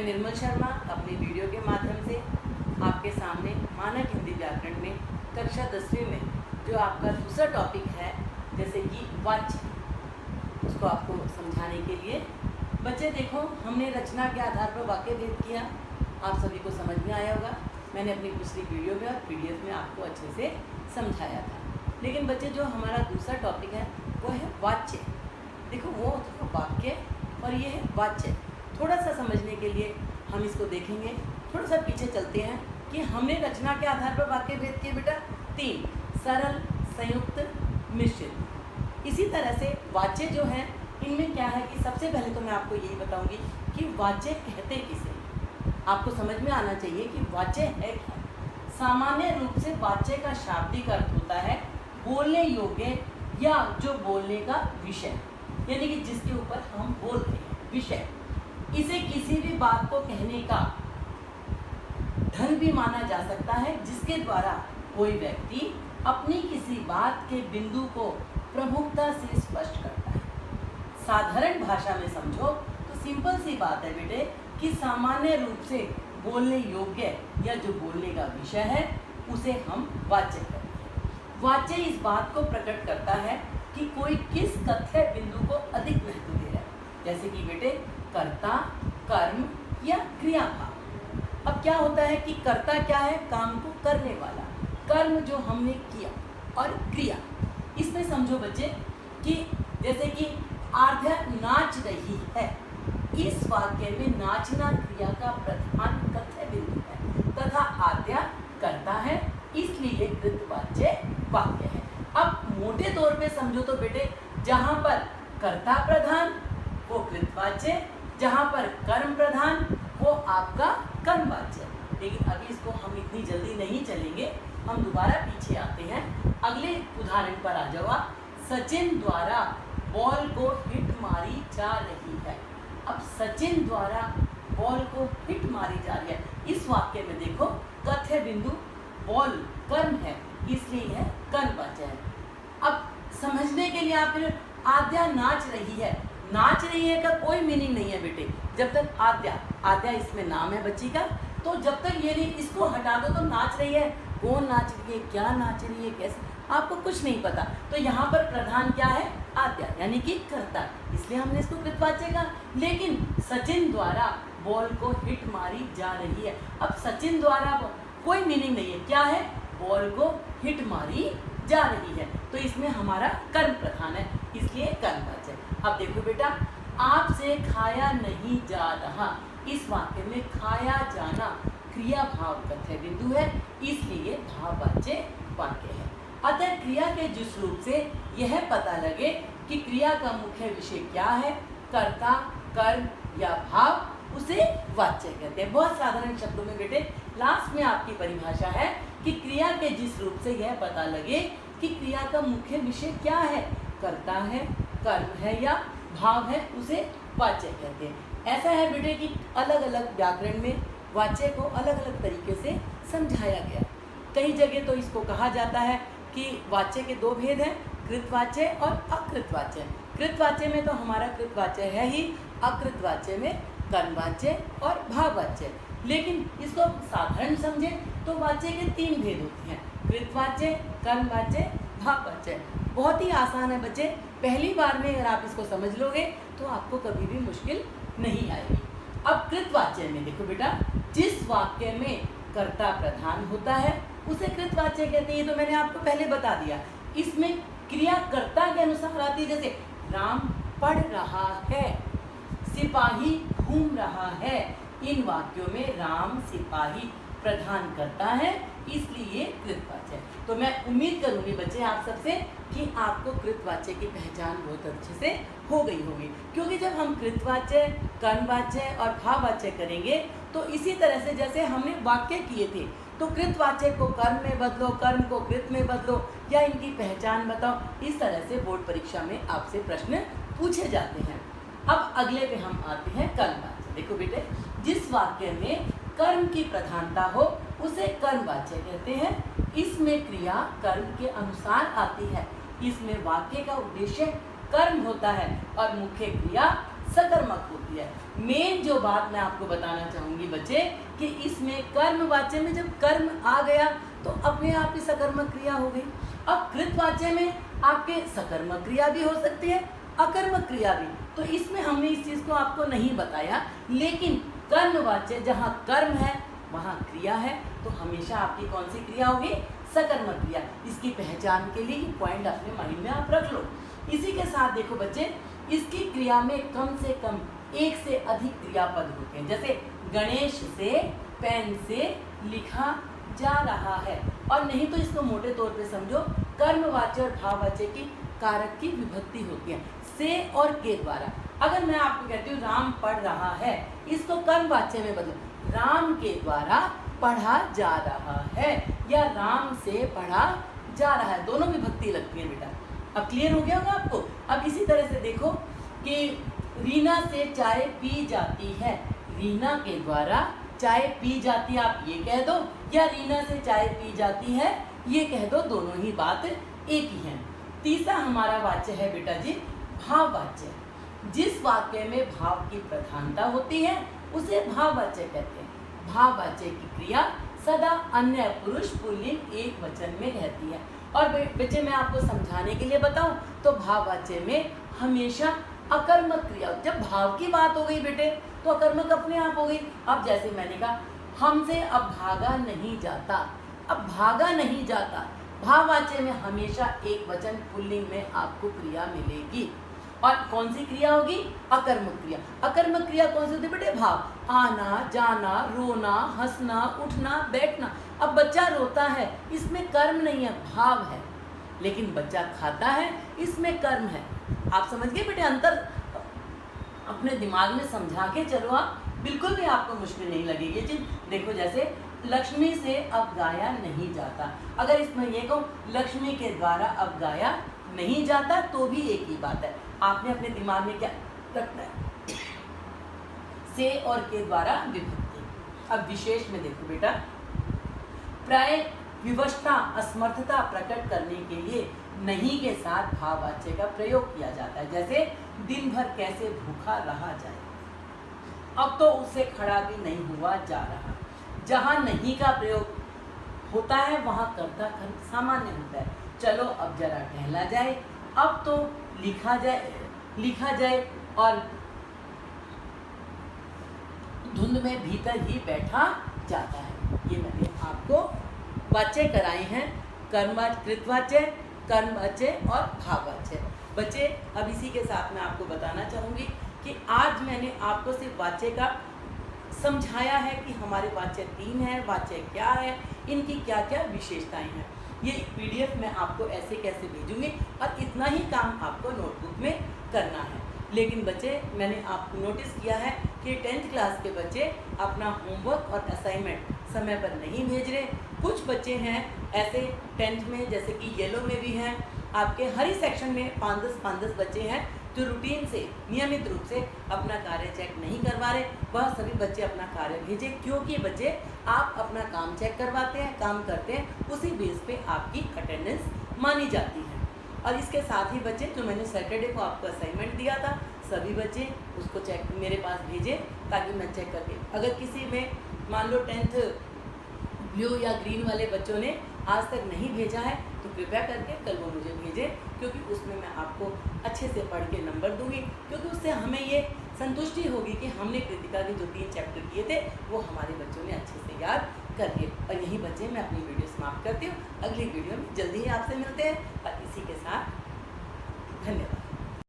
निर्मल शर्मा अपनी वीडियो के माध्यम से आपके सामने मानक हिंदी व्याकरण में कक्षा 10वीं में जो आपका दूसरा टॉपिक है जैसे कि वाच्य, उसको आपको समझाने के लिए बच्चे देखो, हमने रचना के आधार पर वाक्य भेद किया। आप सभी को समझ में आया होगा। मैंने अपनी पिछली वीडियो में और पीडीएफ में आपको अच्छे से समझाया था। लेकिन बच्चे जो हमारा दूसरा टॉपिक है वो है वाच्य। देखो, वो तो वाक्य और ये है वाच्य। थोड़ा सा समझने के लिए हम इसको देखेंगे। थोड़ा सा पीछे चलते हैं कि हमने रचना के आधार पर वाक्य भेद किए बेटा 3, सरल, संयुक्त, मिश्रित। इसी तरह से वाच्य जो है, इनमें क्या है कि सबसे पहले तो मैं आपको यही बताऊंगी कि वाच्य कहते किसे। आपको समझ में आना चाहिए कि वाच्य है क्या। सामान्य रूप से वाच्य का शाब्दिक अर्थ होता है बोलने योग्य या जो बोलने का विषय, यानी कि जिसके ऊपर हम बोल रहे हैं, विषय। इसे किसी भी बात को कहने का ढंग भी माना जा सकता है जिसके द्वारा कोई व्यक्ति अपनी किसी बात के बिंदु को प्रमुखता से स्पष्ट करता है। साधारण भाषा में समझो तो सिंपल सी बात है बेटे कि सामान्य रूप से बोलने योग्य या जो बोलने का विषय है उसे हम वाच्य कहते हैं। वाच्य इस बात को प्रकट करता है कि कोई किस कथ्य बिंदु को अधिक महत्व दे रहा है, जैसे कि बेटे कर्ता, कर्म या क्रिया भाव। अब क्या होता है कि कर्ता क्या है, काम को करने वाला, कर्म जो हमने किया, और क्रिया। इसमें समझो बच्चे कि जैसे कि आद्या नाच रही है, इस वाक्य में नाचना क्रिया का प्रधान कथ्य बिंदु है तथा आद्या कर्ता है, इसलिए कृतवाच्य वाक्य है। अब मोटे तौर पे समझो तो बेटे, जहां पर कर्ता प्रधान वो कृतवाच्य, जहां पर कर्म प्रधान वो आपका कर्मवाच्य। लेकिन अभी इसको हम इतनी जल्दी नहीं चलेंगे, हम दोबारा पीछे आते हैं। अगले उदाहरण पर आ जाओ आप। सचिन द्वारा बॉल को हिट मारी जा रही है। अब सचिन द्वारा बॉल को हिट मारी जा रही है, इस वाक्य में देखो कथ्य बिंदु बॉल कर्म है, इसलिए है कर्मवाच्य है। अब समझने के लिए आप फिर आद्या नाच रही है, नाच रही है का कोई मीनिंग नहीं है बेटे। जब तक आद्या इसमें नाम है बच्ची का, तो जब तक ये नहीं, इसको हटा दो तो नाच रही है, कौन नाच रही है, क्या नाच रही है, कैसे, आपको कुछ नहीं पता। तो यहाँ पर प्रधान क्या है, आद्या यानी कि कर्ता, इसलिए हमने इसको कृतवाच्य कहा। लेकिन सचिन द्वारा बॉल को हिट मारी जा रही है, अब सचिन द्वारा कोई मीनिंग नहीं है, क्या है, बॉल को हिट मारी जा रही है, तो इसमें हमारा कर्म प्रधान है, इसलिए कर्मवाच्य। अब देखो बेटा, आपसे खाया नहीं जा रहा, इस वाक्य में खाया जाना क्रिया भाव कथ्य बिंदु है, इसलिए भाववाच्य वाक्य है। अतः क्रिया के जिस रूप से यह पता लगे कि क्रिया का मुख्य विषय क्या है, कर्ता, कर्म या भाव, उसे वाच्य कहते हैं। बहुत साधारण शब्दों में बेटे लास्ट में आपकी परिभाषा है कि क्रिया के जिस रूप से यह पता लगे कि क्रिया का मुख्य विषय क्या है, कर्ता है, कर्म है या भाव है, उसे वाच्य कहते हैं। ऐसा है बेटे कि अलग अलग व्याकरण में वाच्य को अलग अलग तरीके से समझाया गया। कई जगह तो इसको कहा जाता है कि वाच्य के 2 भेद हैं, कृतवाच्य और अकृतवाच्य। कृतवाच्य में तो हमारा कृतवाच्य है ही, अकृतवाच्य में कर्मवाच्य और भाववाच्य। लेकिन इसको साधारण समझें तो वाच्य के 3 भेद होते हैं, कृतवाच्य, कर्मवाच्य, भाववाच्य। बहुत ही आसान है बच्चे, पहली बार में अगर आप इसको समझ लोगे तो आपको कभी भी मुश्किल नहीं आएगी। अब कृतवाच्य में देखो बेटा, जिस वाक्य में कर्ता प्रधान होता है उसे कृतवाच्य कहते हैं। ये तो मैंने आपको पहले बता दिया। इसमें क्रिया कर्ता के अनुसार आती है, जैसे राम पढ़ रहा है, सिपाही घूम रहा है। इन वाक्यों में राम सिपाही प्रधान करता है, इसलिए कृतवाच्य। तो मैं उम्मीद करूंगी बच्चे आप सबसे कि आपको कृतवाच्य की पहचान बहुत अच्छे से हो गई होगी, क्योंकि जब हम कृतवाच्य, कर्मवाच्य और भाववाच्य करेंगे तो इसी तरह से जैसे हमने वाक्य किए थे, तो कृतवाच्य को कर्म में बदलो, कर्म को कृत में बदलो, या इनकी पहचान बताओ, इस तरह से बोर्ड परीक्षा में आपसे प्रश्न पूछे जाते हैं। अब अगले पे हम आते हैं कर्मवाच्य। देखो बेटे, जिस वाक्य में कर्म की प्रधानता हो उसे कर्मवाच्य कहते हैं। इसमें क्रिया कर्म के अनुसार आती है, इसमें वाक्य का उद्देश्य कर्म होता है और मुख्य क्रिया सकर्मक होती है। मेन जो बात मैं आपको बताना चाहूँगी बच्चे कि इसमें कर्मवाच्य में जब कर्म आ गया तो अपने आप ही सकर्मक क्रिया हो गई। अब कृतवाच्य में आपके सकर्मक क्रिया भी हो सकती है, अकर्मक क्रिया भी। तो इसमें हमने इस चीज़ को आपको नहीं बताया, लेकिन कर्मवाच्य जहाँ कर्म है वहाँ क्रिया है, तो हमेशा आपकी कौन सी क्रिया होगी? सकर्मक क्रिया। इसकी पहचान के लिए ये पॉइंट अपने माइंड में आप रख लो। इसी के साथ देखो बच्चे, इसकी क्रिया में कम से कम एक से अधिक क्रियापद होते हैं। जैसे गणेश से, पेन से लिखा जा रहा है। और नहीं तो इसको मोटे तौर पे समझो, कर्मवाच्य और भाववाच्य की कारक की विभक्ति होती है से और के द्वारा। अगर मैं आपको कहती हूँ राम पढ़ रहा है, इसको कर्मवाच्य में बदलो, राम के द्वारा पढ़ा जा रहा है या राम से पढ़ा जा रहा है, दोनों विभक्ति लगती है बेटा। अब क्लियर हो गया होगा आपको। अब इसी तरह से देखो कि रीना से चाय पी जाती है, रीना के द्वारा चाय पी जाती है आप ये कह दो, या रीना से चाय पी जाती है ये कह दो, दोनों ही बात एक ही है। तीसरा हमारा वाच्य है बेटा जी भाववाच्य। जिस वाक्य में भाव की प्रधानता होती है उसे भाववाच्य कहते हैं। भाववाच्य की क्रिया सदा अन्य पुरुष पुल्लिंग एक वचन में रहती है। और बच्चे मैं आपको समझाने के लिए बताऊं तो भाववाच्य में हमेशा अकर्मक क्रिया, जब भाव की बात हो गई बेटे तो अकर्मक अपने आप हो गई। अब जैसे मैंने कहा हमसे अब भागा नहीं जाता, अब भागा नहीं जाता, भाववाच्य में हमेशा एक वचन पुल्लिंग में आपको क्रिया मिलेगी। और कौन सी क्रिया होगी? अकर्मक क्रिया। अकर्मक क्रिया कौन सी होती है बेटे? भाव, आना, जाना, रोना, हंसना, उठना, बैठना। अब बच्चा रोता है, इसमें कर्म नहीं है, भाव है। लेकिन बच्चा खाता है, इसमें कर्म है। आप समझ गए बेटे अंतर? अपने दिमाग में समझा के चलो आप, बिल्कुल भी आपको मुश्किल नहीं लगेगी चीज। देखो जैसे लक्ष्मी से अब गाया नहीं जाता, अगर इसमें ये कहूँ लक्ष्मी के द्वारा अब गाया नहीं जाता तो भी एक ही बात है। आपने अपने दिमाग में क्या रखना है? से और के द्वारा विभक्ति। अब विशेष में देखो बेटा, प्राय विवशता असमर्थता प्रकट करने के लिए नहीं के साथ भाववाच्य का प्रयोग किया जाता है। जैसे दिन भर कैसे भूखा रहा जाए, अब तो उससे खड़ा भी नहीं हुआ जा रहा। जहाँ नहीं का प्रयोग होता है वहाँ कर्ता कर्म सामान्य होता है। चलो अब जरा टहला जाए, अब तो लिखा जाए और धुंध में भीतर ही बैठा जाता है। ये मैंने आपको वाच्य कराए हैं, कृतवाच्य, कर्मवाच्य और भाववाच्य। बच्चे अब इसी के साथ मैं आपको बताना चाहूँगी कि आज मैंने आपको सिर्फ वाच्य का समझाया है कि हमारे वाच्य 3 हैं, वाच्य क्या है, इनकी क्या क्या विशेषताएं हैं। ये PDF मैं आपको ऐसे कैसे भेजूंगी और इतना ही काम आपको नोटबुक में करना है। लेकिन बच्चे मैंने आपको नोटिस किया है कि 10th क्लास के बच्चे अपना होमवर्क और असाइनमेंट समय पर नहीं भेज रहे। कुछ बच्चे हैं ऐसे 10th में, जैसे कि येलो में भी हैं, आपके हर ही सेक्शन में 5-10 बच्चे हैं जो रूटीन से नियमित रूप से अपना कार्य चेक नहीं करवा रहे। वह सभी बच्चे अपना कार्य भेजें, क्योंकि बच्चे आप अपना काम चेक करवाते हैं, काम करते हैं, उसी बेस पे आपकी अटेंडेंस मानी जाती है। और इसके साथ ही बच्चे जो मैंने सैटरडे को आपको असाइनमेंट दिया था, सभी बच्चे उसको चेक मेरे पास भेजें ताकि मैं चेक करके, अगर किसी में मान लो 10th ब्लू या ग्रीन वाले बच्चों ने आज तक नहीं भेजा है तो कृपया करके कल वो मुझे भेजें, क्योंकि उसमें मैं आपको अच्छे से पढ़ के नंबर दूंगी। क्योंकि उससे हमें ये संतुष्टि होगी कि हमने कृतिका के जो 3 चैप्टर किए थे वो हमारे बच्चों ने अच्छे से याद कर लिए। और यही बच्चे मैं अपनी वीडियो समाप्त करती हूँ। अगली वीडियो में जल्दी ही आपसे मिलते हैं और इसी के साथ धन्यवाद।